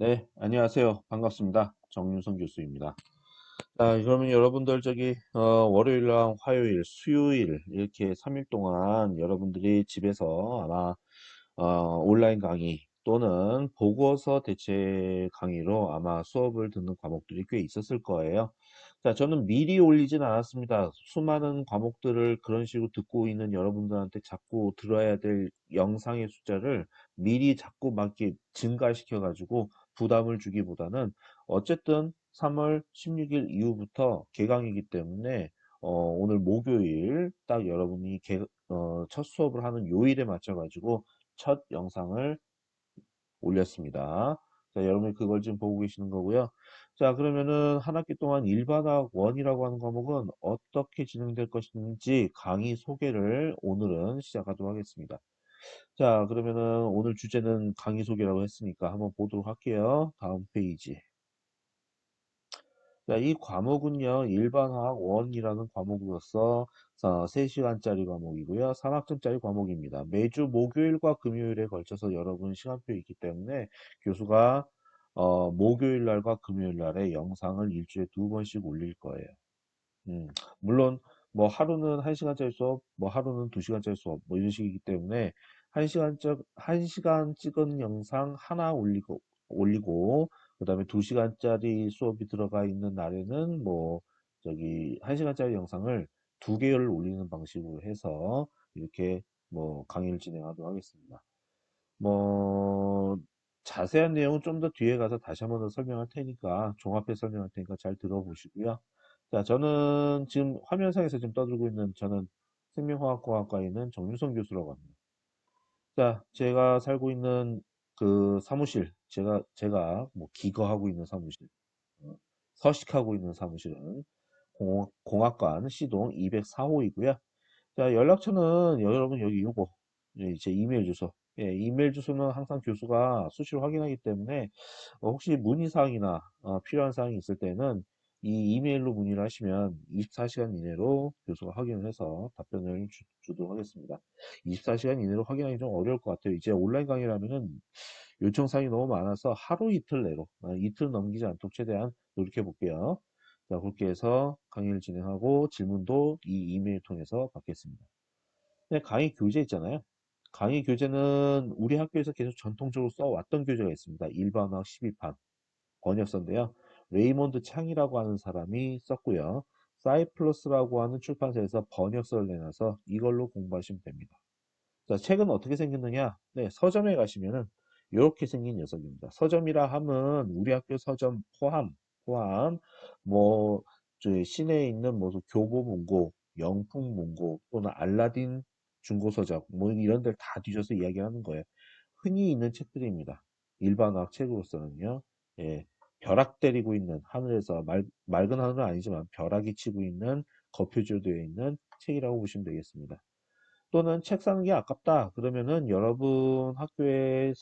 네, 안녕하세요. 반갑습니다. 정윤성 교수입니다. 자, 그러면 여러분들 월요일랑 화요일, 수요일 이렇게 3일 동안 여러분들이 집에서 아마 온라인 강의 또는 보고서 대체 강의로 아마 수업을 듣는 과목들이 꽤 있었을 거예요. 자, 저는 미리 올리진 않았습니다. 수많은 과목들을 그런 식으로 듣고 있는 여러분들한테 자꾸 들어야 될 영상의 숫자를 미리 자꾸 막 이렇게 증가시켜가지고 부담을 주기보다는 어쨌든 3월 16일 이후부터 개강이기 때문에 오늘 목요일 딱 여러분이 첫 수업을 하는 요일에 맞춰가지고 첫 영상을 올렸습니다. 자, 여러분이 그걸 지금 보고 계시는 거고요. 자, 그러면은 한 학기 동안 일반학 원이라고 하는 과목은 어떻게 진행될 것인지 강의 소개를 오늘은 시작하도록 하겠습니다. 자, 그러면은 오늘 주제는 강의 소개라고 했으니까 한번 보도록 할게요. 다음 페이지. 자, 이 과목은요, 일반화학 1이라는 과목으로서 3시간짜리 과목이고요. 3학점짜리 과목입니다. 매주 목요일과 금요일에 걸쳐서 여러분 시간표 있기 때문에 교수가 목요일 날과 금요일 날에 영상을 일주일에 2번씩 올릴 거예요. 음, 물론 뭐 하루는 1시간짜리 수업, 뭐 하루는 2시간짜리 수업, 뭐 이런 식이기 때문에 1시간 찍은 영상 하나 올리고 그다음에 2시간짜리 수업이 들어가 있는 날에는 뭐 1시간짜리 영상을 2개를 올리는 방식으로 해서 이렇게 뭐 강의를 진행하도록 하겠습니다. 뭐 자세한 내용은 좀 더 뒤에 가서 다시 한번 더 설명할 테니까 종합해 설명할 테니까 잘 들어보시고요. 자, 저는 지금 화면상에서 지금 떠들고 있는 저는 생명화학과에 있는 정윤성 교수라고 합니다. 자, 제가 살고 있는 그 사무실, 제가 뭐 기거하고 있는 사무실, 어, 서식하고 있는 사무실은 공학관 C동 204호이고요. 자, 연락처는 여러분 여기 요거 제 이메일 주소. 예, 이메일 주소는 항상 교수가 수시로 확인하기 때문에 혹시 문의사항이나 필요한 사항이 있을 때는 이 이메일로 문의를 하시면 24시간 이내로 교수가 확인을 해서 답변을 주도록 하겠습니다. 24시간 이내로 확인하기 좀 어려울 것 같아요. 이제 온라인 강의라면은 요청사항이 너무 많아서 하루 이틀 내로 이틀 넘기지 않도록 최대한 노력해 볼게요. 자, 그렇게 해서 강의를 진행하고 질문도 이 이메일 통해서 받겠습니다. 네, 강의 교재 있잖아요. 강의 교재는 우리 학교에서 계속 전통적으로 써왔던 교재가 있습니다. 일반화학 12판 번역서인데요. 레이몬드 창이라고 하는 사람이 썼고요. 사이플러스라고 하는 출판사에서 번역서를 내놔서 이걸로 공부하시면 됩니다. 자, 책은 어떻게 생겼느냐? 네, 서점에 가시면은 이렇게 생긴 녀석입니다. 서점이라 함은 우리 학교 서점 포함, 뭐, 시내에 있는 뭐 교보문고, 영풍문고 또는 알라딘 중고서적 뭐 이런 데를 다 뒤져서 이야기하는 거예요. 흔히 있는 책들입니다. 일반화학 책으로서는요. 예, 벼락 때리고 있는 하늘에서 맑은 하늘은 아니지만 벼락이 치고 있는 거표지어되어 있는 책이라고 보시면 되겠습니다. 또는 책 사는 게 아깝다. 그러면은 여러분 학교의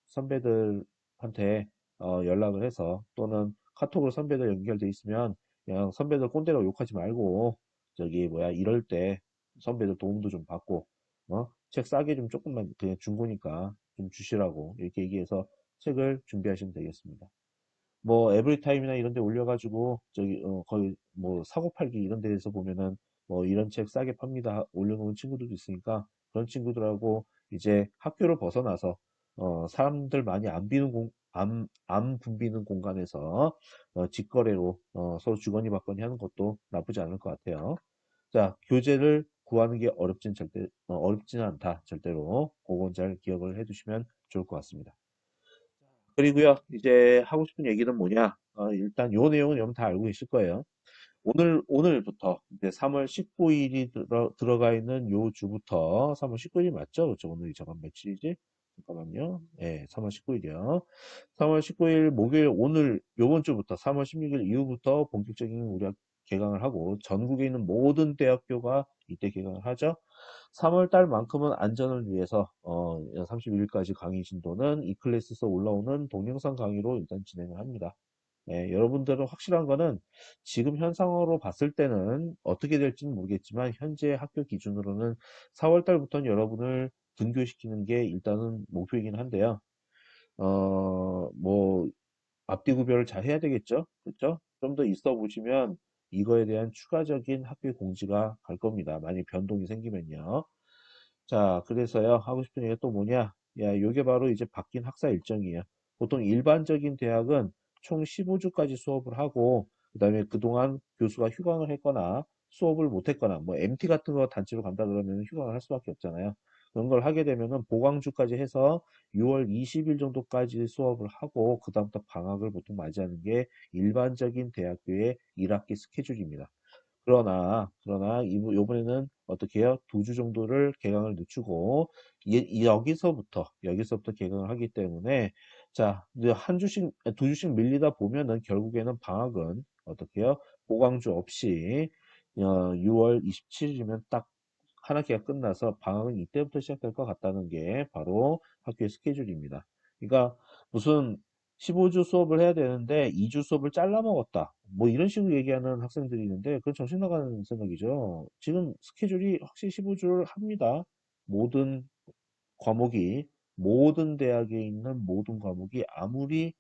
선배들한테 연락을 해서 또는 카톡으로 선배들 연결돼 있으면 그냥 선배들 꼰대라고 욕하지 말고 이럴 때 선배들 도움도 좀 받고 책 싸게 좀 조금만 그냥 중고니까 좀 주시라고 이렇게 얘기해서 책을 준비하시면 되겠습니다. 뭐 에브리타임이나 이런 데 올려가지고 거의 뭐 사고 팔기 이런 데에서 보면은 뭐 이런 책 싸게 팝니다 올려놓은 친구들도 있으니까 그런 친구들하고 이제 학교를 벗어나서 사람들 많이 안 붐비는 공간에서 직거래로 서로 주거니 받거니 하는 것도 나쁘지 않을 것 같아요. 자, 교재를 구하는 게 어렵지는 않다 절대로 그건 잘 기억을 해두시면 좋을 것 같습니다. 그리고요, 이제 하고 싶은 얘기는 뭐냐? 일단 요 내용은 여러분 다 알고 계실 거예요. 오늘부터 이제 3월 19일이 들어가 있는 요 주부터 3월 19일 맞죠? 그렇죠? 오늘이 잠깐 며칠이지? 잠깐만요. 예, 3월 19일이요. 3월 19일 목요일 오늘 요번 주부터 3월 16일 이후부터 본격적인 우리 개강을 하고 전국에 있는 모든 대학교가 이때 개강을 하죠. 3월 달만큼은 안전을 위해서 31일까지 강의 진도는 이 클래스에서 올라오는 동영상 강의로 일단 진행을 합니다. 네, 여러분들은 확실한 거는 지금 현상으로 봤을 때는 어떻게 될지는 모르겠지만 현재 학교 기준으로는 4월 달부터는 여러분을 등교시키는 게 일단은 목표이긴 한데요. 뭐, 앞뒤 구별을 잘 해야 되겠죠? 그렇죠? 좀 더 있어 보시면 이거에 대한 추가적인 학교 공지가 갈 겁니다. 만약 변동이 생기면요. 자, 그래서요, 하고 싶은 얘기가 또 뭐냐? 야, 요게 바로 이제 바뀐 학사 일정이에요. 보통 일반적인 대학은 총 15주까지 수업을 하고, 그 다음에 그동안 교수가 휴강을 했거나, 수업을 못 했거나, 뭐, MT 같은 거 단체로 간다 그러면 휴강을 할 수밖에 없잖아요. 그런 걸 하게 되면은 보강주까지 해서 6월 20일 정도까지 수업을 하고, 그다음부터 방학을 보통 맞이하는 게 일반적인 대학교의 1학기 스케줄입니다. 그러나 요번에는 어떻게 해요? 2주 정도를 개강을 늦추고 여기서부터 개강을 하기 때문에 자, 이제 한 주씩 2주씩 밀리다 보면은 결국에는 방학은 어떻게 해요? 보강주 없이 6월 27일이면 딱 한 학기가 끝나서 방학은 이때부터 시작될 것 같다는 게 바로 학교의 스케줄입니다. 그러니까 무슨 15주 수업을 해야 되는데 2주 수업을 잘라 먹었다. 뭐 이런 식으로 얘기하는 학생들이 있는데 그건 정신 나가는 생각이죠. 지금 스케줄이 확실히 15주를 합니다. 모든 과목이 모든 대학에 있는 모든 과목이 아무리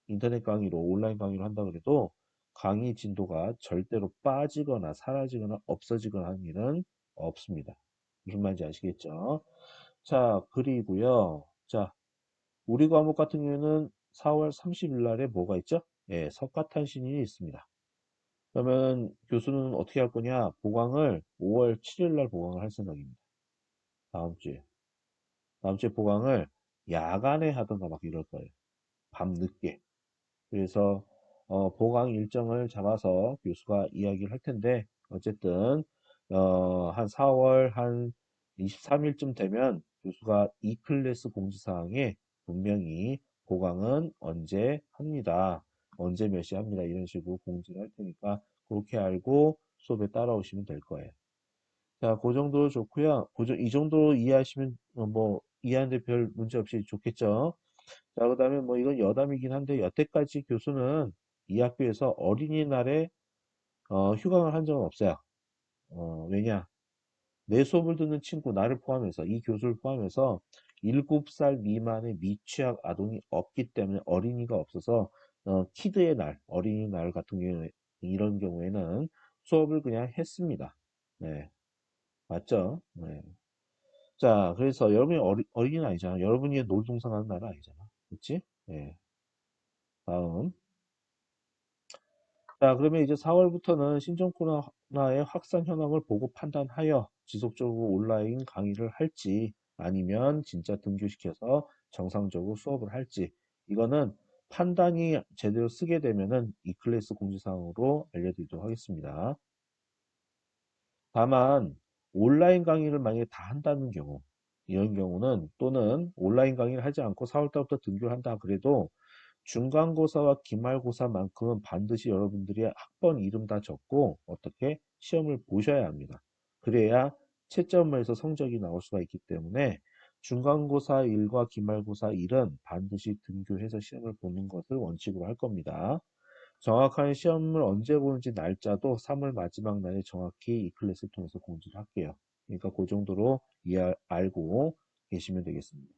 인터넷 강의로 온라인 강의로 한다 그래도 강의 진도가 절대로 빠지거나 사라지거나 없어지거나 하는 일은 없습니다. 무슨 말인지 아시겠죠? 자, 그리고요. 자, 우리 과목 같은 경우에는 4월 30일 날에 뭐가 있죠? 예, 석가탄신일이 있습니다. 그러면 교수는 어떻게 할 거냐? 보강을 5월 7일 날 보강을 할 생각입니다. 다음 주에. 다음 주에 보강을 야간에 하던가 막 이럴 거예요. 밤 늦게. 그래서 보강 일정을 잡아서 교수가 이야기를 할 텐데 어쨌든 한 4월 한 23일쯤 되면 교수가 이 클래스 공지사항에 분명히 보강은 언제 합니다. 언제 몇 시 합니다. 이런 식으로 공지를 할 테니까 그렇게 알고 수업에 따라오시면 될 거예요. 자, 그 정도 좋고요. 이 정도 이해하시면 뭐 이해하는데 별 문제 없이 좋겠죠. 자, 그다음에 뭐 이건 여담이긴 한데 여태까지 교수는 이 학교에서 어린이날에 휴강을 한 적은 없어요. 왜냐? 내 수업을 듣는 친구 나를 포함해서 이 교수를 포함해서 7살 미만의 미취학 아동이 없기 때문에 어린이가 없어서 키드의 날, 어린이날 같은 경우에 이런 경우에는 수업을 그냥 했습니다. 네, 맞죠? 네. 자, 그래서 여러분이 어린이는 아니잖아. 여러분이 놀동산 하는 날은 아니잖아. 그렇지? 네. 다음. 자, 그러면 이제 4월부터는 신종 코로나의 확산 현황을 보고 판단하여 지속적으로 온라인 강의를 할지 아니면 진짜 등교시켜서 정상적으로 수업을 할지 이거는 판단이 제대로 쓰게 되면은 이 클래스 공지사항으로 알려드리도록 하겠습니다. 다만 온라인 강의를 만약에 다 한다는 경우 이런 경우는 또는 온라인 강의를 하지 않고 4월 달부터 등교를 한다 그래도 중간고사와 기말고사만큼은 반드시 여러분들이 학번 이름 다 적고 어떻게 시험을 보셔야 합니다. 그래야 채점에서 성적이 나올 수가 있기 때문에 중간고사 1과 기말고사 1은 반드시 등교해서 시험을 보는 것을 원칙으로 할 겁니다. 정확한 시험을 언제 보는지 날짜도 3월 마지막 날에 정확히 이 클래스를 통해서 공지를 할게요. 그러니까 그 정도로 알고 계시면 되겠습니다.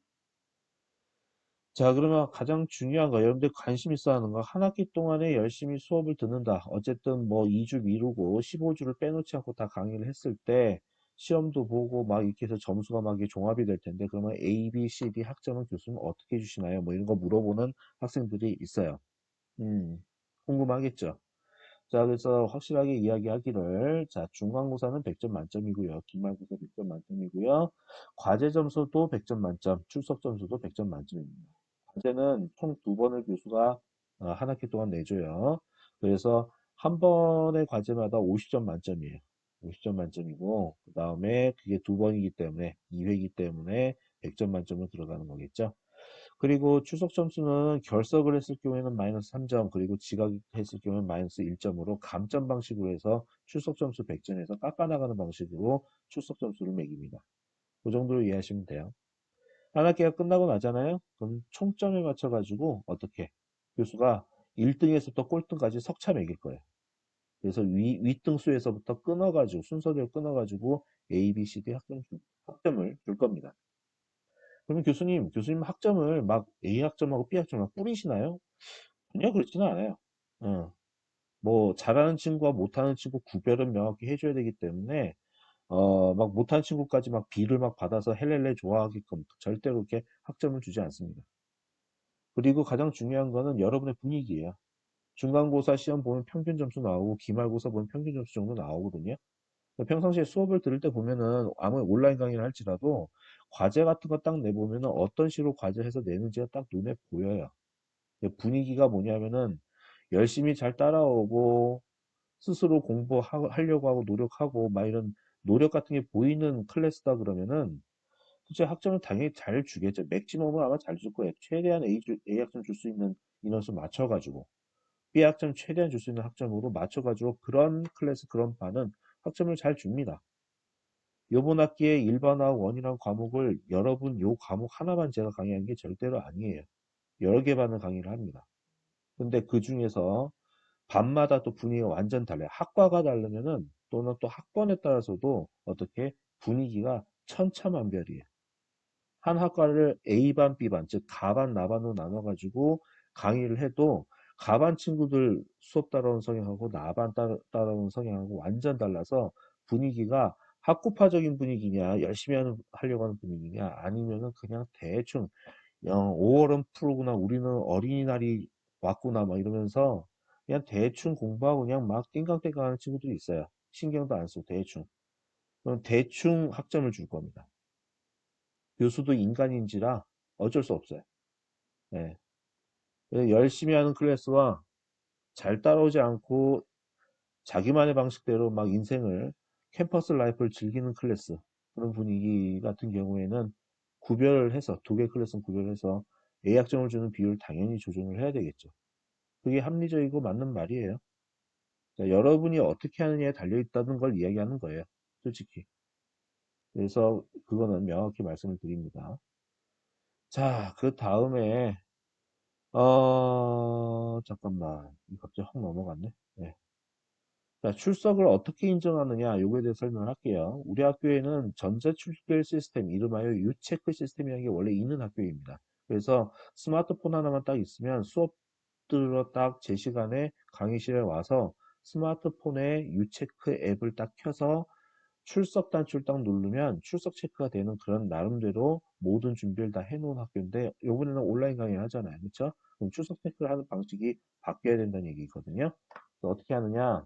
자, 그러면 가장 중요한 거, 여러분들 관심 있어 하는 거, 한 학기 동안에 열심히 수업을 듣는다. 어쨌든 뭐 2주 미루고 15주를 빼놓지 않고 다 강의를 했을 때 시험도 보고 막 이렇게 해서 점수가 막 이게 종합이 될 텐데, 그러면 A, B, C, D 학점은 교수님 어떻게 주시나요? 뭐 이런 거 물어보는 학생들이 있어요. 궁금하겠죠? 자, 그래서 확실하게 이야기하기를, 자, 중간고사는 100점 만점이고요. 기말고사 100점 만점이고요. 과제 점수도 100점 만점, 출석 점수도 100점 만점입니다. 과제는 총 2번을 교수가 한 학기 동안 내줘요. 그래서 한 번의 과제마다 50점 만점이에요. 50점 만점이고, 그 다음에 그게 2번이기 때문에, 2회이기 때문에 100점 만점으로 들어가는 거겠죠. 그리고 출석 점수는 결석을 했을 경우에는 마이너스 3점, 그리고 지각했을 경우에는 마이너스 1점으로 감점 방식으로 해서 출석 점수 100점에서 깎아나가는 방식으로 출석 점수를 매깁니다. 그 정도로 이해하시면 돼요. 한 학기가 끝나고 나잖아요. 그럼 총점에 맞춰가지고 어떻게 교수가 1등에서부터 꼴등까지 석차 매길 거예요. 그래서 윗등수에서부터 끊어가지고 순서대로 끊어가지고 A, B, C, D 학점을 줄 겁니다. 그러면 교수님 학점을 막 A 학점하고 B 학점을 막 뿌리시나요? 전혀 그렇지는 않아요. 어, 뭐 잘하는 친구와 못하는 친구 구별은 명확히 해줘야 되기 때문에 막 못하는 친구까지 막 B를 막 받아서 헬렐레 좋아하게끔 절대로 그렇게 학점을 주지 않습니다. 그리고 가장 중요한 거는 여러분의 분위기예요. 중간고사 시험 보면 평균 점수 나오고 기말고사 보면 평균 점수 정도 나오거든요. 평상시에 수업을 들을 때 보면은 아무리 온라인 강의를 할지라도 과제 같은 거 딱 내보면은 어떤 식으로 과제해서 내는지가 딱 눈에 보여요. 분위기가 뭐냐면은 열심히 잘 따라오고 스스로 공부하려고 하고 노력하고 막 이런 노력 같은 게 보이는 클래스다 그러면은 실제 학점을 당연히 잘 주겠죠. 맥시멈은 아마 잘 줄 거예요. 최대한 A 학점 줄 수 있는 인원수 맞춰가지고 B 학점 최대한 줄 수 있는 학점으로 맞춰가지고 그런 클래스 그런 반은 학점을 잘 줍니다. 요번 학기에 일반화 원이라는 과목을 여러분 요 과목 하나만 제가 강의한 게 절대로 아니에요. 여러 개 반을 강의를 합니다. 근데 그 중에서 반마다 또 분위기가 완전 달라요. 학과가 다르면은 또는 또 학번에 따라서도 어떻게 분위기가 천차만별이에요. 한 학과를 A반, B반, 즉 가반, 나반으로 나눠가지고 강의를 해도 가반 친구들 수업 따라오는 성향하고 나반 따라오는 성향하고 완전 달라서 분위기가 학구파적인 분위기냐, 열심히 하려고 하는 분위기냐, 아니면은 그냥 대충 5월은 프로구나, 우리는 어린이날이 왔구나, 막 이러면서 그냥 대충 공부하고 그냥 막 띵강띵강 하는 친구들이 있어요. 신경도 안 쓰고 대충. 그럼 대충 학점을 줄 겁니다. 교수도 인간인지라 어쩔 수 없어요. 예. 열심히 하는 클래스와 잘 따라오지 않고 자기만의 방식대로 막 인생을 캠퍼스 라이프를 즐기는 클래스 그런 분위기 같은 경우에는 구별을 해서 두 개 클래스는 구별해서 A 학점을 주는 비율을 당연히 조정을 해야 되겠죠. 그게 합리적이고 맞는 말이에요. 자, 여러분이 어떻게 하느냐에 달려 있다는 걸 이야기하는 거예요. 솔직히. 그래서 그거는 명확히 말씀을 드립니다. 자, 그 다음에 잠깐만. 이 갑자기 확 넘어갔네. 네. 자, 출석을 어떻게 인정하느냐, 요거에 대해서 설명을 할게요. 우리 학교에는 전자출결 시스템, 이름하여 유체크 시스템이라는 게 원래 있는 학교입니다. 그래서 스마트폰 하나만 딱 있으면 수업 들어 딱 제 시간에 강의실에 와서 스마트폰에 유체크 앱을 딱 켜서 출석 단추를 딱 누르면 출석 체크가 되는 그런 나름대로 모든 준비를 다 해놓은 학교인데 요번에는 온라인 강의 하잖아요. 그렇죠? 그럼 출석 체크를 하는 방식이 바뀌어야 된다는 얘기거든요. 그래서 어떻게 하느냐?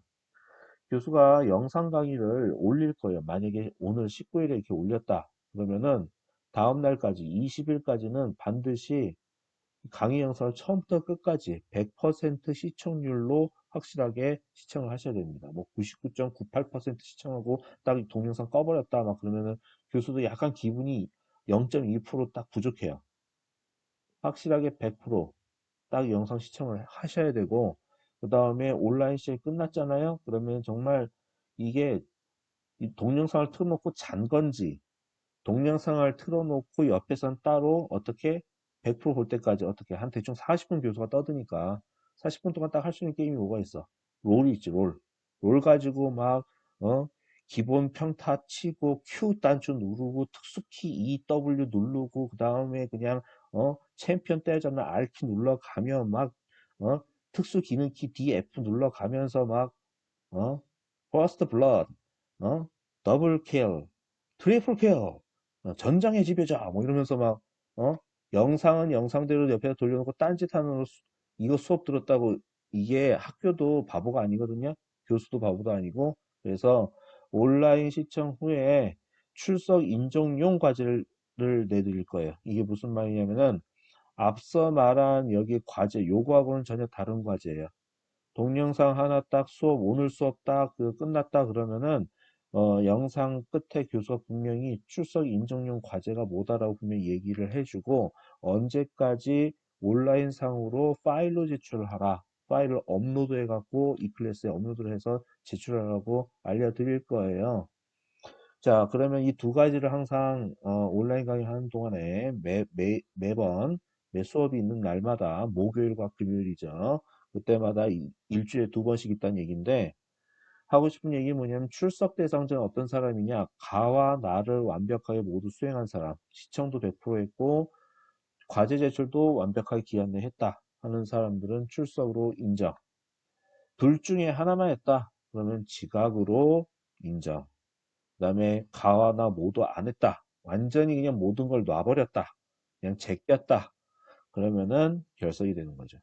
교수가 영상 강의를 올릴 거예요. 만약에 오늘 19일에 이렇게 올렸다. 그러면은 다음 날까지 20일까지는 반드시 강의 영상을 처음부터 끝까지 100% 시청률로 확실하게 시청을 하셔야 됩니다. 뭐 99.98% 시청하고 딱 동영상 꺼버렸다 막 그러면은 교수도 약간 기분이 0.2%딱 부족해요. 확실하게 100%딱 영상 시청을 하셔야 되고 그 다음에 온라인 시험이 끝났잖아요. 그러면 정말 이게 이 동영상을 틀어놓고 잔 건지 동영상을 틀어놓고 옆에선 따로 어떻게 100%볼 때까지 어떻게 한 대충 40분 교수가 떠드니까 40분 동안 딱 할 수 있는 게임이 뭐가 있어? 롤이 있지, 롤. 롤 가지고 막, 기본 평타 치고 Q 단추 누르고 특수키 EW 누르고 그 다음에 그냥, 챔피언 때려잡는 R키 눌러가면 막, 어, 특수 기능키 DF 눌러가면서 막, 어, 퍼스트 블러드, 어, 더블 킬, 트리플 킬, 전장의 지배자, 뭐 이러면서 막, 어, 영상은 영상대로 옆에다 돌려놓고 딴짓하는 이거 수업 들었다고 이게 학교도 바보가 아니거든요. 교수도 바보도 아니고. 그래서 온라인 시청 후에 출석 인정용 과제를 내드릴 거예요. 이게 무슨 말이냐면은 앞서 말한 여기 과제, 요거하고는 전혀 다른 과제예요. 동영상 하나 딱 수업, 오늘 수업 딱 끝났다 그러면은, 영상 끝에 교수가 분명히 출석 인정용 과제가 뭐다라고 분명히 얘기를 해주고, 언제까지 온라인 상으로 파일로 제출을 하라. 파일을 업로드 해갖고 이 클래스에 업로드를 해서 제출하라고 알려드릴 거예요. 자, 그러면 이 두 가지를 항상 온라인 강의 하는 동안에 매번 매 수업이 있는 날마다 목요일과 금요일이죠. 그때마다 일주일에 두 번씩 있다는 얘기인데 하고 싶은 얘기 뭐냐면 출석 대상자는 어떤 사람이냐? 가와 나를 완벽하게 모두 수행한 사람. 시청도 100% 했고 과제 제출도 완벽하게 기한 내에 했다 하는 사람들은 출석으로 인정. 둘 중에 하나만 했다. 그러면 지각으로 인정. 그 다음에 가와 나 모두 안 했다. 완전히 그냥 모든 걸 놔버렸다. 그냥 제꼈다. 그러면은 결석이 되는 거죠.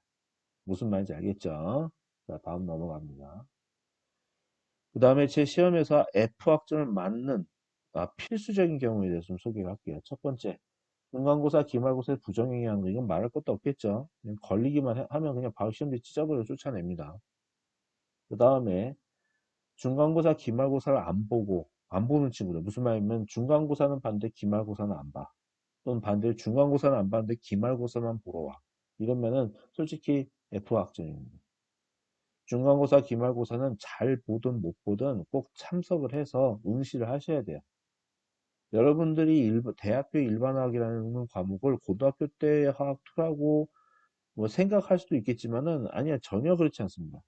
무슨 말인지 알겠죠? 자, 다음 넘어갑니다. 그 다음에 제 시험에서 F학점을 맞는 필수적인 경우에 대해서 좀 소개를 할게요. 첫 번째, 중간고사, 기말고사에 부정행위한 거 이건 말할 것도 없겠죠. 그냥 걸리기만 하면 그냥 바로 시험지 찢어버려 쫓아냅니다. 그 다음에 중간고사, 기말고사를 안 보고 안 보는 친구들 무슨 말이냐면 중간고사는 봤는데 기말고사는 안 봐. 또는 반대로 중간고사는 안 봤는데 기말고사만 보러 와. 이러면은 솔직히 F학점입니다. 중간고사, 기말고사는 잘 보든 못 보든 꼭 참석을 해서 응시를 하셔야 돼요. 여러분들이 대학교 일반화학이라는 과목을 고등학교 때 화학2라고 뭐 생각할 수도 있겠지만은 아니야, 전혀 그렇지 않습니다.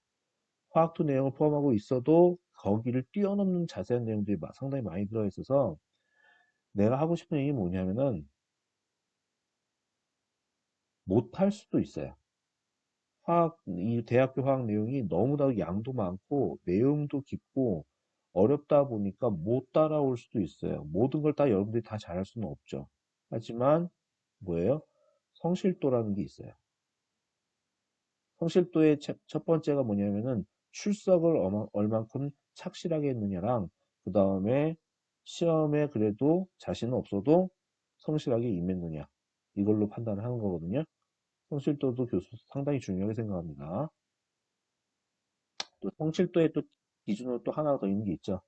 화학2 내용을 포함하고 있어도 거기를 뛰어넘는 자세한 내용들이 상당히 많이 들어있어서 내가 하고 싶은 얘기 뭐냐면은 못할 수도 있어요. 이 대학교 화학 내용이 너무나 양도 많고 내용도 깊고 어렵다 보니까 못 따라올 수도 있어요. 모든 걸 다 여러분들이 다 잘할 수는 없죠. 하지만 뭐예요? 성실도라는 게 있어요. 성실도의 첫 번째가 뭐냐면은 출석을 얼만큼 착실하게 했느냐랑 그 다음에 시험에 그래도 자신은 없어도 성실하게 임했느냐 이걸로 판단을 하는 거거든요. 성실도도 교수 상당히 중요하게 생각합니다. 또 성실도의 또 기준으로 또 하나 더 있는 게 있죠.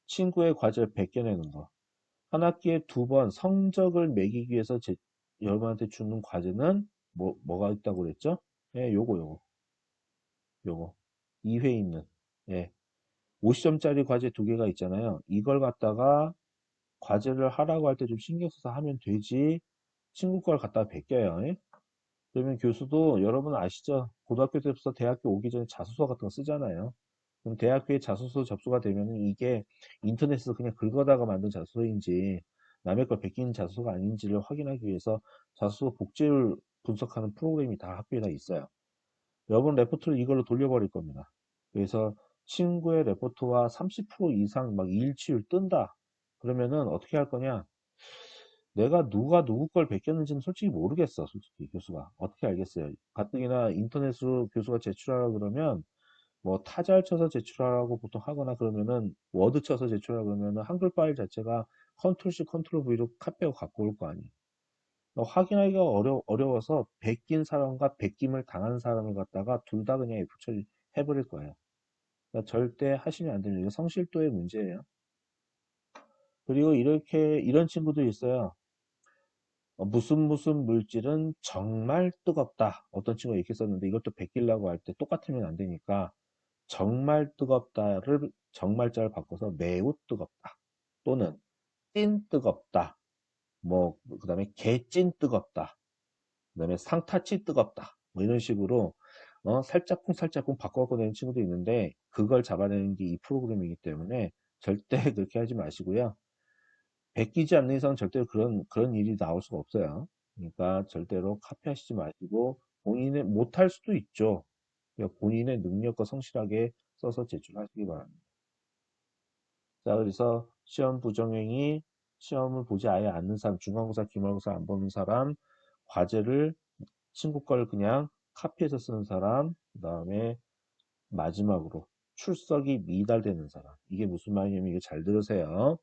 친구의 과제를 베껴내는 거. 한 학기에 2번 성적을 매기기 위해서 여러분한테 주는 과제는 뭐가 있다고 그랬죠? 예, 요거. 2회 있는. 예. 50점짜리 과제 2개가 있잖아요. 이걸 갖다가 과제를 하라고 할 때 좀 신경 써서 하면 되지. 친구 걸 갖다가 베껴요. 예? 그러면 교수도 여러분 아시죠? 고등학교 때부터 대학교 오기 전에 자소서 같은 거 쓰잖아요. 그럼 대학교에 자소서 접수가 되면은 이게 인터넷에서 그냥 긁어다가 만든 자소서인지 남의 걸 베낀 자소서가 아닌지를 확인하기 위해서 자소서 복제율 분석하는 프로그램이 다 학교에 다 있어요. 여러분 레포트를 이걸로 돌려버릴 겁니다. 그래서 친구의 레포트와 30% 이상 막 일치율 뜬다. 그러면은 어떻게 할 거냐? 내가 누가 누구 걸 베꼈는지는 솔직히 모르겠어. 솔직히 교수가. 어떻게 알겠어요? 가뜩이나 인터넷으로 교수가 제출하라 그러면 뭐 타자를 쳐서 제출하라고 보통 하거나 그러면은 워드 쳐서 제출하라 그러면은 한글 파일 자체가 컨트롤 C, 컨트롤 V로 카피하고 갖고 올 거 아니에요. 확인하기가 어려워서 베낀 사람과 베김을 당한 사람을 갖다가 둘 다 그냥 F 처리해버릴 거예요. 그러니까 절대 하시면 안 되는 이거 성실도의 문제예요. 그리고 이런 친구도 있어요. 무슨 물질은 정말 뜨겁다. 어떤 친구가 이렇게 썼는데 이것도 베끼려고 할 때 똑같으면 안 되니까 정말 뜨겁다를 정말자를 바꿔서 매우 뜨겁다. 또는 찐 뜨겁다. 뭐 그다음에 개찐 뜨겁다. 그다음에 상타치 뜨겁다. 뭐 이런 식으로 살짝쿵 살짝쿵 바꿔갖고 내는 친구도 있는데 그걸 잡아내는 게 이 프로그램이기 때문에 절대 그렇게 하지 마시고요. 베끼지 않는 이상 절대로 그런 일이 나올 수가 없어요. 그러니까 절대로 카피하시지 마시고 본인의 못할 수도 있죠. 그러니까 본인의 능력과 성실하게 써서 제출하시기 바랍니다. 자, 그래서 시험 부정행위, 시험을 보지 아예 않는 사람, 중간고사, 기말고사 안 보는 사람, 과제를 친구 걸 그냥 카피해서 쓰는 사람, 그 다음에 마지막으로 출석이 미달되는 사람. 이게 무슨 말이냐면 이게 잘 들으세요.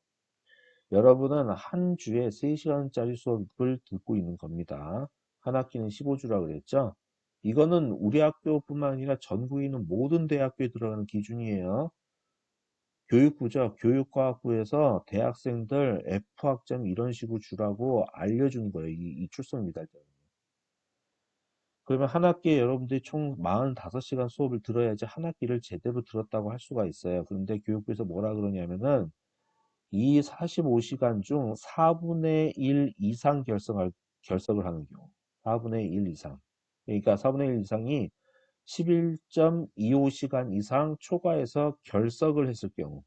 여러분은 한 주에 3시간짜리 수업을 듣고 있는 겁니다. 한 학기는 15주라 그랬죠? 이거는 우리 학교뿐만 아니라 전국에 있는 모든 대학교에 들어가는 기준이에요. 교육부죠. 교육과학부에서 대학생들 F학점 이런 식으로 주라고 알려준 거예요. 이 출석 미달점. 그러면 한 학기에 여러분들이 총 45시간 수업을 들어야지 한 학기를 제대로 들었다고 할 수가 있어요. 그런데 교육부에서 뭐라 그러냐면은 이 45시간 중 4분의 1 이상 결석을 하는 경우. 4분의 1 이상. 그러니까 4분의 1 이상이 11.25시간 이상 초과해서 결석을 했을 경우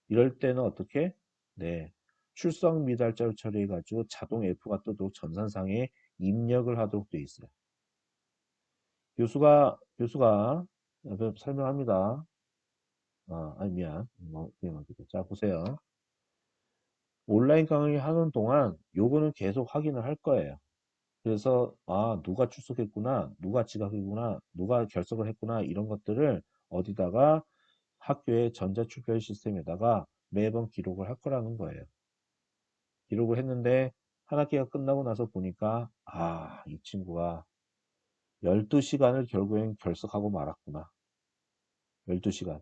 이럴 때는 어떻게? 네. 출석 미달자로 처리해가지고 자동 F가 뜨도록 전산상에 입력을 하도록 되어 있어요. 교수가 설명합니다. 아니 미안. 자 보세요. 온라인 강의 하는 동안 요거는 계속 확인을 할 거예요. 그래서 누가 출석했구나, 누가 지각했구나, 누가 결석을 했구나 이런 것들을 어디다가 학교의 전자출결 시스템에다가 매번 기록을 할 거라는 거예요. 기록을 했는데 한 학기가 끝나고 나서 보니까 이 친구가 12시간을 결국엔 결석하고 말았구나. 12시간.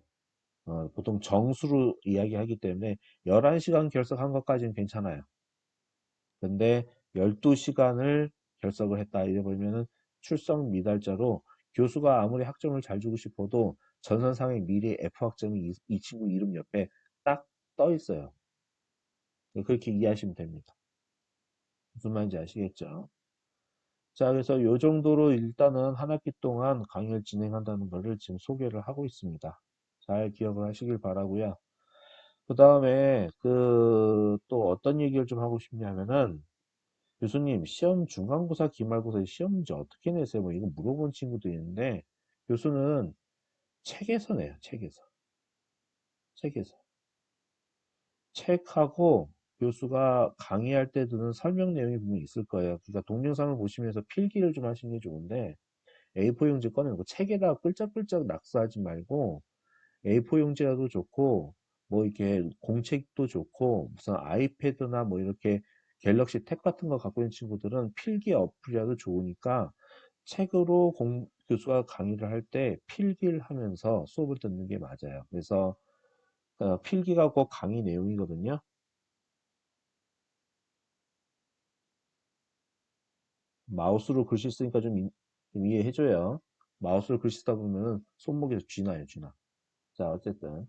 보통 정수로 이야기하기 때문에 11시간 결석한 것까지는 괜찮아요. 근데 12시간을 결석을 했다 이래버리면은 출석 미달자로 교수가 아무리 학점을 잘 주고 싶어도 전산상의 미래 F 학점이 이 친구 이름 옆에 딱 떠 있어요. 그렇게 이해하시면 됩니다. 무슨 말인지 아시겠죠? 자, 그래서 요 정도로 일단은 한 학기 동안 강의를 진행한다는 것을 지금 소개를 하고 있습니다. 잘 기억을 하시길 바라고요. 그 다음에 또 어떤 얘기를 좀 하고 싶냐면은 교수님 시험 중간고사 기말고사 시험 문제 어떻게 내세요? 뭐 이거 물어본 친구도 있는데 교수는 책에서 내요. 책에서 책하고 교수가 강의할 때 드는 설명 내용이 분명히 있을 거예요. 그러니까 동영상을 보시면서 필기를 좀 하시는 게 좋은데 A4 용지 꺼내놓고 책에다 끌적끌적 낙서하지 말고 A4 용지라도 좋고 뭐 이렇게 공책도 좋고 무슨 아이패드나 뭐 이렇게 갤럭시 탭 같은 거 갖고 있는 친구들은 필기 어플이라도 좋으니까 책으로 교수가 강의를 할 때 필기를 하면서 수업을 듣는 게 맞아요. 그래서 필기가 꼭 강의 내용이거든요. 마우스로 글씨 쓰니까 좀 이해해줘요. 마우스로 글씨 쓰다 보면 손목에서 쥐나요, 쥐나. 자, 어쨌든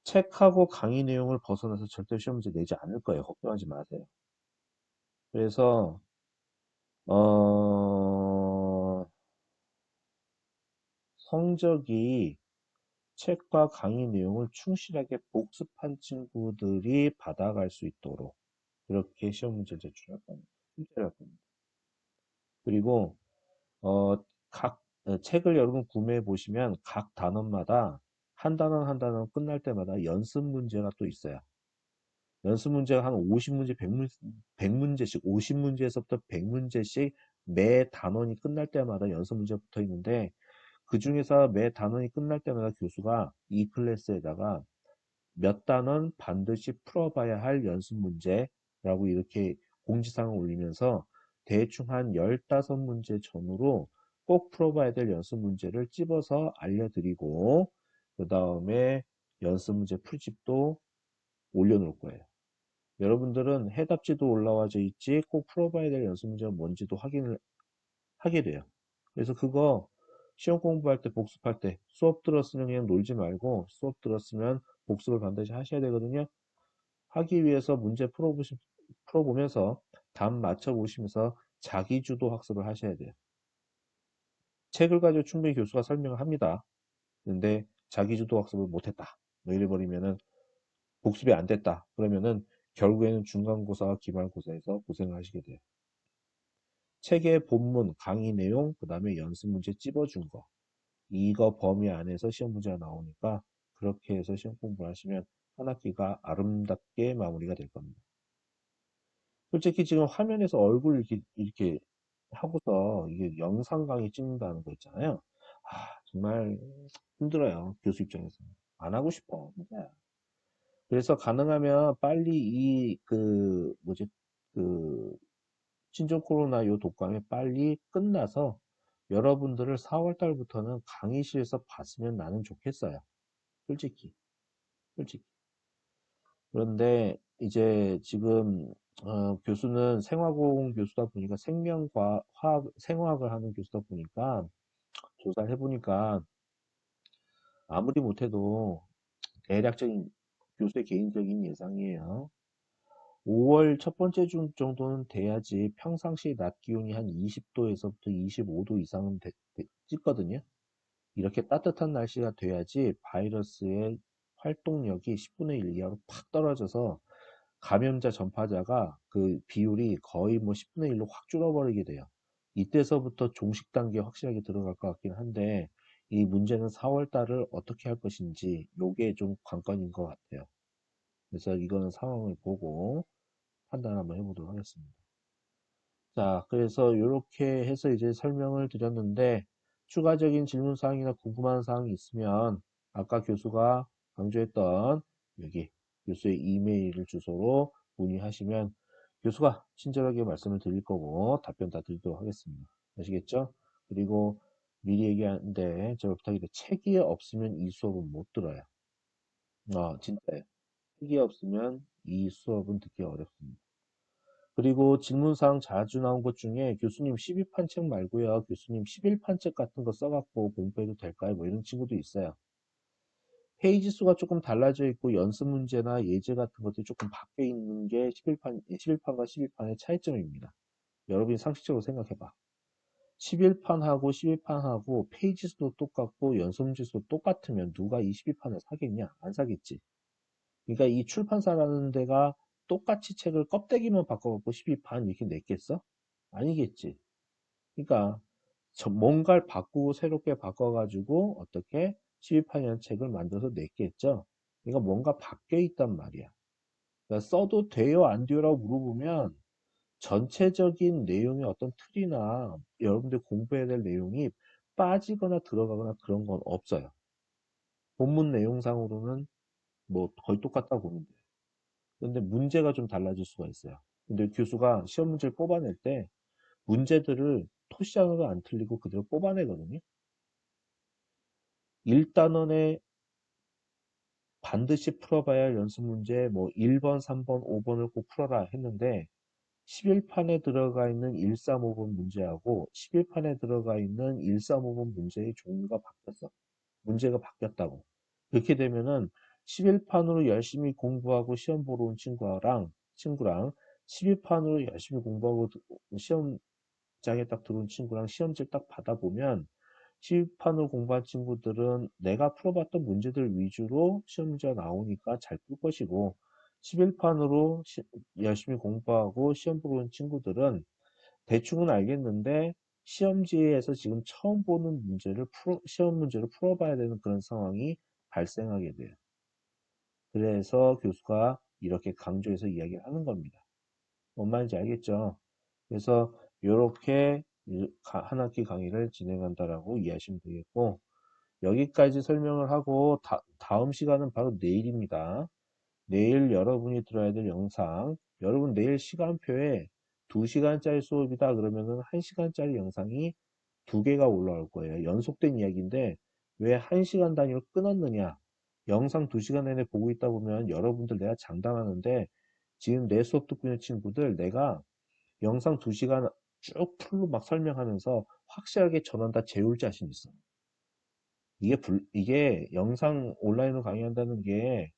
책하고 강의 내용을 벗어나서 절대 시험 문제 내지 않을 거예요. 걱정하지 마세요. 그래서 어, 성적이 책과 강의 내용을 충실하게 복습한 친구들이 받아갈 수 있도록 그렇게 시험 문제를 제출할 겁니다. 출제할 겁니다. 그리고 어, 책을 여러분 구매해 보시면 각 단원마다 한 단원 한 단원 끝날 때마다 연습 문제가 또 있어요. 연습 문제가 한 50문제, 100문제씩, 50문제에서부터 100문제씩 매 단원이 끝날 때마다 연습 문제가 붙어 있는데 그 중에서 매 단원이 끝날 때마다 교수가 이 클래스에다가 몇 단원 반드시 풀어봐야 할 연습 문제라고 이렇게 공지사항을 올리면서 대충 한 15문제 전후로 꼭 풀어봐야 될 연습 문제를 찝어서 알려드리고 그 다음에 연습 문제 풀집도 올려놓을 거예요. 여러분들은 해답지도 올라와져 있지 꼭 풀어봐야 될 연습 문제가 뭔지도 확인을 하게 돼요. 그래서 그거 시험 공부할 때 복습할 때 수업 들었으면 그냥 놀지 말고 수업 들었으면 복습을 반드시 하셔야 되거든요. 하기 위해서 문제 풀어보면서 답 맞춰보시면서 자기주도 학습을 하셔야 돼요. 책을 가지고 충분히 교수가 설명을 합니다. 근데 자기주도 학습을 못했다. 뭐 이래버리면은 복습이 안 됐다. 그러면은 결국에는 중간고사와 기말고사에서 고생을 하시게 돼요. 책의 본문, 강의 내용, 그 다음에 연습 문제 찝어준 거. 이거 범위 안에서 시험 문제가 나오니까 그렇게 해서 시험 공부를 하시면 한 학기가 아름답게 마무리가 될 겁니다. 솔직히 지금 화면에서 얼굴 이렇게 하고서 이게 영상 강의 찍는다는 거 있잖아요. 정말 힘들어요. 교수 입장에서. 안 하고 싶어. 진짜. 그래서 가능하면 빨리 그, 신종 코로나 요 독감이 빨리 끝나서 여러분들을 4월 달부터는 강의실에서 봤으면 나는 좋겠어요. 솔직히. 솔직히. 그런데 이제 지금 교수는 생화공 교수다 보니까 생명과 화학, 생화학을 하는 교수다 보니까 조사를 해보니까 아무리 못해도 대략적인 교수의 개인적인 예상이에요. 5월 첫 번째 주 정도는 돼야지 평상시 낮 기온이 한 20도에서부터 25도 이상은 찍거든요. 이렇게 따뜻한 날씨가 돼야지 바이러스의 활동력이 10분의 1 이하로 팍 떨어져서 감염자 전파자가 그 비율이 거의 뭐 10분의 1로 확 줄어버리게 돼요. 이때서부터 종식 단계에 확실하게 들어갈 것 같긴 한데 이 문제는 4월 달을 어떻게 할 것인지 요게 좀 관건인 것 같아요. 그래서 이거는 상황을 보고 판단 한번 해보도록 하겠습니다. 자, 그래서 이렇게 해서 이제 설명을 드렸는데 추가적인 질문 사항이나 궁금한 사항이 있으면 아까 교수가 강조했던 여기 교수의 이메일 주소로 문의하시면 교수가 친절하게 말씀을 드릴 거고 답변 다 드리도록 하겠습니다. 아시겠죠? 그리고 미리 얘기하는데 제가 부탁인데 책이 없으면 이 수업은 못 들어요. 진짜예요. 책이 없으면 이 수업은 듣기 어렵습니다. 그리고 질문사항 자주 나온 것 중에 교수님 12판 책 말고요. 교수님 11판 책 같은 거 써갖고 공부해도 될까요? 뭐 이런 친구도 있어요. 페이지 수가 조금 달라져 있고 연습 문제나 예제 같은 것들이 조금 바뀌어 있는 게 11판과 12판의 차이점입니다. 여러분이 상식적으로 생각해봐. 11판하고 12판하고 페이지 수도 똑같고 연습 문제 수도 똑같으면 누가 이 12판을 사겠냐? 안 사겠지. 그러니까 이 출판사라는 데가 똑같이 책을 껍데기만 바꿔갖고 12판 이렇게 냈겠어? 아니겠지. 그러니까 뭔가를 바꾸고 새롭게 바꿔가지고 어떻게 12판이라는 책을 만들어서 냈겠죠. 그러니까 뭔가 바뀌어 있단 말이야. 그러니까 써도 돼요, 안 돼요라고 물어보면 전체적인 내용의 어떤 틀이나 여러분들 공부해야 될 내용이 빠지거나 들어가거나 그런 건 없어요. 본문 내용상으로는 뭐 거의 똑같다고 보면 돼요. 근데 문제가 좀 달라질 수가 있어요. 근데 교수가 시험 문제를 뽑아낼 때 문제들을 토시안으로 안 틀리고 그대로 뽑아내거든요. 1단원에 반드시 풀어봐야 할 연습 문제 뭐 1번, 3번, 5번을 꼭 풀어라 했는데 11판에 들어가 있는 135번 문제하고 11판에 들어가 있는 135번 문제의 종류가 바뀌었어. 문제가 바뀌었다고. 그렇게 되면은 11판으로 열심히 공부하고 시험 보러 온 친구랑 12판으로 열심히 공부하고 시험장에 딱 들어온 친구랑 시험지를 딱 받아보면 12판으로 공부한 친구들은 내가 풀어봤던 문제들 위주로 시험 문제가 나오니까 잘 풀 것이고 11판으로 열심히 공부하고 시험 보러 온 친구들은 대충은 알겠는데 시험지에서 지금 처음 보는 시험 문제를 풀어봐야 되는 그런 상황이 발생하게 돼요. 그래서 교수가 이렇게 강조해서 이야기를 하는 겁니다. 뭔 말인지 알겠죠? 그래서 이렇게 한 학기 강의를 진행한다라고 이해하시면 되겠고 여기까지 설명을 하고 다음 시간은 바로 내일입니다. 내일 여러분이 들어야 될 영상, 여러분 내일 시간표에 2시간짜리 수업이다 그러면은 1시간짜리 영상이 2개가 올라올 거예요. 연속된 이야기인데 왜 1시간 단위로 끊었느냐? 영상 2시간 내내 보고 있다 보면 여러분들 내가 장담하는데 지금 내 수업 듣고 있는 친구들 내가 영상 2시간 쭉 풀로 막 설명하면서 확실하게 전원 다 재울 자신 있어. 이게 영상 온라인으로 강의한다는 게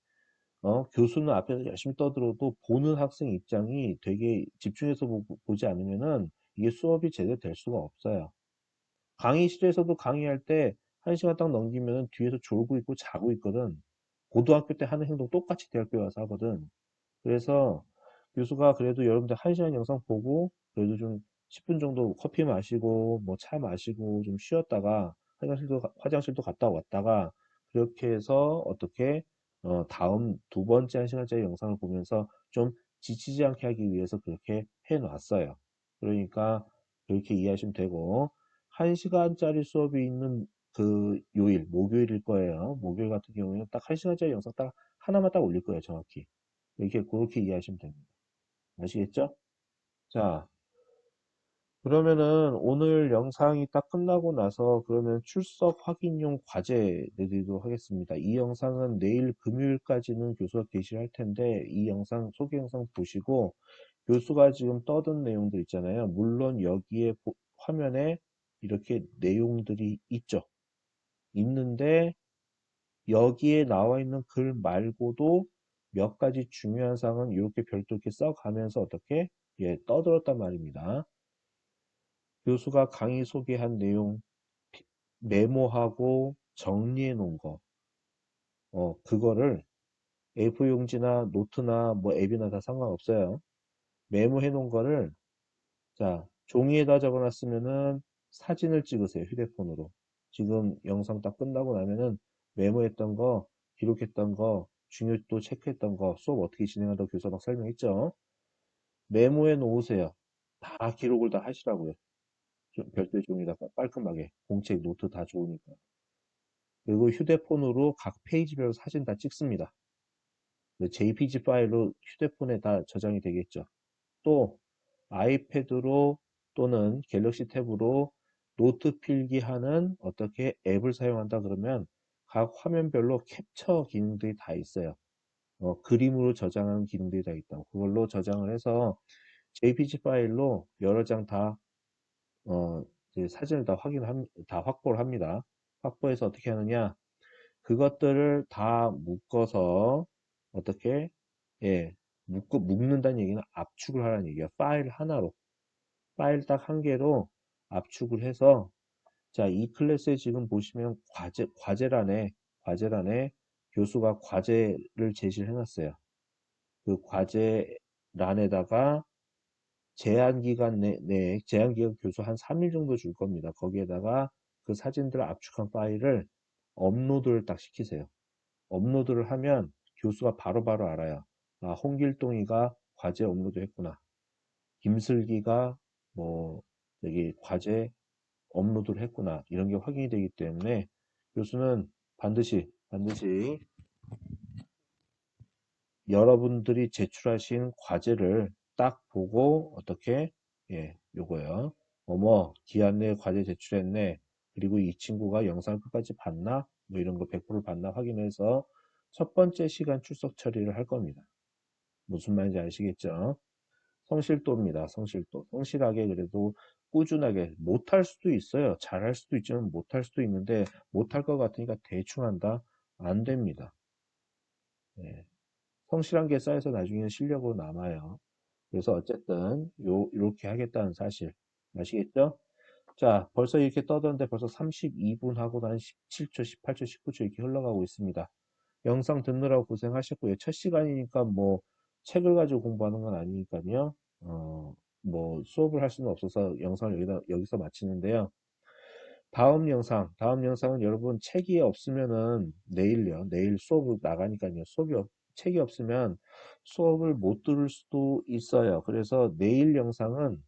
교수는 앞에서 열심히 떠들어도 보는 학생 입장이 되게 집중해서 보지 않으면은 이게 수업이 제대로 될 수가 없어요. 강의실에서도 강의할 때 1시간 딱 넘기면 뒤에서 졸고 있고 자고 있거든. 고등학교 때 하는 행동 똑같이 대학교에 와서 하거든. 그래서 교수가 그래도 여러분들 1시간 영상 보고 그래도 좀 10분 정도 커피 마시고 뭐 차 마시고 좀 쉬었다가 화장실도 갔다 왔다가 그렇게 해서 어떻게 다음 2번째 1시간짜리 영상을 보면서 좀 지치지 않게 하기 위해서 그렇게 해 놨어요. 그러니까 그렇게 이해하시면 되고 1시간짜리 수업이 있는 그 요일 목요일일 거예요. 목요일 같은 경우에는 딱 1시간짜리 영상 딱 하나만 딱 올릴 거예요. 정확히. 이렇게 그렇게 이해하시면 됩니다. 아시겠죠? 자, 그러면은 오늘 영상이 딱 끝나고 나서 그러면 출석 확인용 과제 내드리도록 하겠습니다. 이 영상은 내일 금요일까지는 교수가 게시를 할 텐데 이 영상 소개 영상 보시고 교수가 지금 떠든 내용들 있잖아요. 물론 여기에 화면에 이렇게 내용들이 있죠. 있는데 여기에 나와 있는 글 말고도 몇 가지 중요한 사항은 이렇게 별도 이렇게 써가면서 어떻게 떠들었단 말입니다. 교수가 강의 소개한 내용 메모하고 정리해 놓은 거, 그거를 A4 용지나 노트나 뭐 앱이나 다 상관없어요. 메모해 놓은 거를 자, 종이에다 적어놨으면은 사진을 찍으세요. 휴대폰으로. 지금 영상 딱 끝나고 나면은 메모했던 거, 기록했던 거, 중요도 체크했던 거, 수업 어떻게 진행한다고 교수가 막 설명했죠. 메모해 놓으세요. 다 기록을 다 하시라고요. 별도의 종이에다가 깔끔하게. 공책, 노트 다 좋으니까. 그리고 휴대폰으로 각 페이지별로 사진 다 찍습니다. 그 JPG 파일로 휴대폰에 다 저장이 되겠죠. 또 아이패드로 또는 갤럭시 탭으로 노트 필기하는 어떻게 앱을 사용한다 그러면 각 화면별로 캡처 기능들이 다 있어요. 그림으로 저장하는 기능들이 다 있다. 그걸로 저장을 해서 JPG 파일로 여러 장 다, 이제 사진을 다 확보를 합니다. 확보해서 어떻게 하느냐? 그것들을 다 묶어서 어떻게, 예, 묶는다는 얘기는 압축을 하라는 얘기야. 파일 하나로. 파일 딱 한 개로 압축을 해서 자, 이 클래스에 지금 보시면 과제란에 교수가 과제를 제시를 해놨어요. 그 과제란에다가 제한기간 교수 한 3일 정도 줄 겁니다. 거기에다가 그 사진들 압축한 파일을 업로드를 딱 시키세요. 업로드를 하면 교수가 바로바로 알아요. 아, 홍길동이가 과제 업로드 했구나. 김슬기가 뭐 여기 과제 업로드를 했구나. 이런 게 확인이 되기 때문에 교수는 반드시 여러분들이 제출하신 과제를 딱 보고 어떻게 요거요. 기한 내에 과제 제출했네. 그리고 이 친구가 영상을 끝까지 봤나? 뭐 이런 거 100% 봤나 확인해서 첫 번째 시간 출석 처리를 할 겁니다. 무슨 말인지 아시겠죠? 성실도입니다. 성실도. 성실하게 그래도 꾸준하게 못할 수도 있어요. 잘할 수도 있지만 못할 수도 있는데 못할 것 같으니까 대충 한다? 안 됩니다. 예. 성실한 게 쌓여서 나중에는 실력으로 남아요. 그래서 어쨌든 이렇게 하겠다는 사실 아시겠죠? 자, 벌써 이렇게 떠드는데 벌써 32분 하고 난 17초, 18초, 19초 이렇게 흘러가고 있습니다. 영상 듣느라고 고생하셨고요. 첫 시간이니까 뭐 책을 가지고 공부하는 건 아니니까요. 뭐 수업을 할 수는 없어서 영상을 여기서 마치는데요. 다음 영상은 여러분 책이 없으면은 내일 수업 나가니까요. 책이 없으면 수업을 못 들을 수도 있어요. 그래서 내일 영상은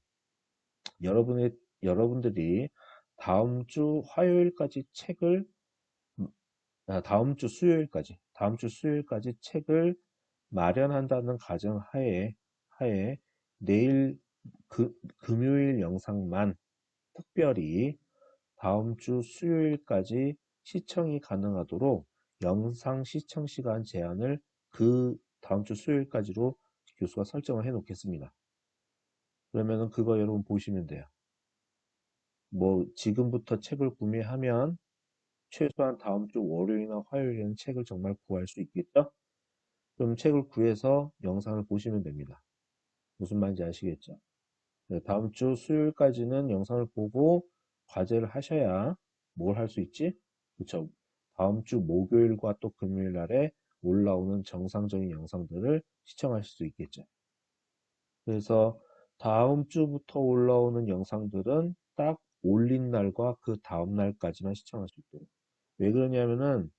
여러분들이 다음 주 화요일까지 책을 다음 주 수요일까지 책을 마련한다는 하에 내일 금요일 영상만 특별히 다음 주 수요일까지 시청이 가능하도록 영상 시청 시간 제한을 그 다음 주 수요일까지로 교수가 설정을 해 놓겠습니다. 그러면은 그거 여러분 보시면 돼요. 뭐 지금부터 책을 구매하면 최소한 다음 주 월요일이나 화요일에는 책을 정말 구할 수 있겠죠? 그럼 책을 구해서 영상을 보시면 됩니다. 무슨 말인지 아시겠죠? 네, 다음 주 수요일까지는 영상을 보고 과제를 하셔야 뭘 할 수 있지? 그쵸? 다음 주 목요일과 또 금요일 날에 올라오는 정상적인 영상들을 시청하실 수 있겠죠. 그래서 다음 주부터 올라오는 영상들은 딱 올린 날과 그 다음 날까지만 시청할 수 있도록. 왜 그러냐면은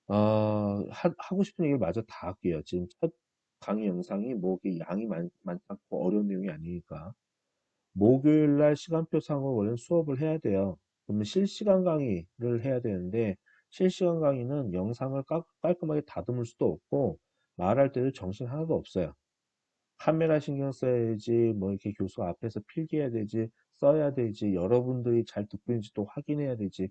하고 싶은 얘기를 마저 다 할게요. 지금 첫 강의 영상이 뭐 이렇게 양이 많지 않고 어려운 내용이 아니니까. 목요일 날 시간표상으로 원래는 수업을 해야 돼요. 그러면 실시간 강의를 해야 되는데 실시간 강의는 영상을 깔끔하게 다듬을 수도 없고 말할 때도 정신 하나도 없어요. 카메라 신경 써야지 뭐 이렇게 교수 앞에서 필기해야 되지 써야 되지 여러분들이 잘 듣고 있는지 또 확인해야 되지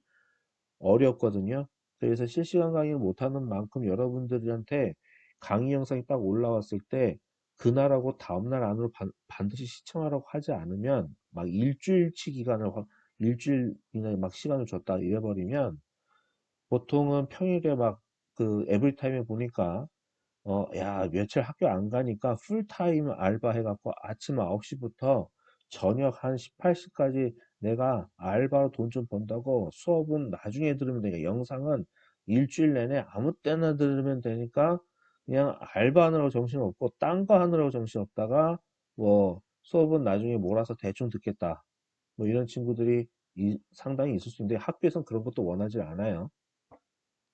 어렵거든요. 그래서 실시간 강의를 못하는 만큼 여러분들한테 강의 영상이 딱 올라왔을 때 그날하고 다음날 안으로 반드시 시청하라고 하지 않으면 막 일주일치 기간을 일주일이나 막 시간을 줬다 이래버리면 보통은 평일에 막 그 에브리타임에 보니까 야, 며칠 학교 안 가니까 풀타임 알바 해갖고 아침 9시부터 저녁 한 18시까지 내가 알바로 돈 좀 번다고 수업은 나중에 들으면 되니까 영상은 일주일 내내 아무 때나 들으면 되니까 그냥 알바하느라고 정신없고 딴 거 하느라고 정신없다가 뭐 수업은 나중에 몰아서 대충 듣겠다. 뭐 이런 친구들이 상당히 있을 수 있는데 학교에선 그런 것도 원하지 않아요.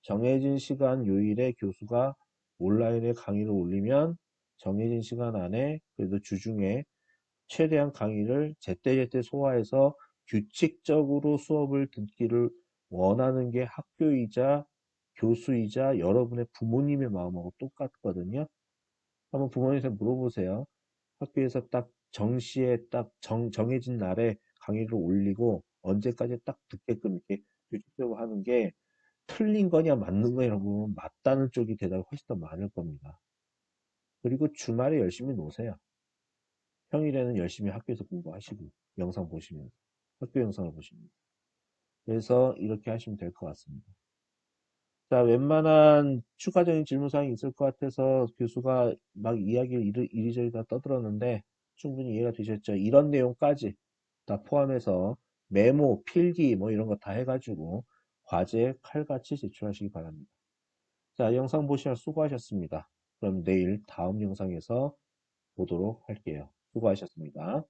정해진 시간 요일에 교수가 온라인에 강의를 올리면 정해진 시간 안에 그래도 주중에 최대한 강의를 제때제때 소화해서 규칙적으로 수업을 듣기를 원하는 게 학교이자 교수이자 여러분의 부모님의 마음하고 똑같거든요. 한번 부모님한테 물어보세요. 학교에서 딱 정시에 딱 정해진 날에 강의를 올리고 언제까지 딱 듣게끔 이렇게 규칙적으로 하는 게 틀린 거냐 맞는 거냐고 맞다는 쪽이 대답이 훨씬 더 많을 겁니다. 그리고 주말에 열심히 노세요. 평일에는 열심히 학교에서 공부하시고 영상 보시면 학교 영상을 보시면 그래서 이렇게 하시면 될 것 같습니다. 자, 웬만한 추가적인 질문사항이 있을 것 같아서 교수가 막 이야기를 이리저리 다 떠들었는데 충분히 이해가 되셨죠? 이런 내용까지 다 포함해서 메모, 필기 뭐 이런 거 다 해가지고 과제에 칼같이 제출하시기 바랍니다. 자, 영상 보시면 수고하셨습니다. 그럼 내일 다음 영상에서 보도록 할게요. 수고하셨습니다.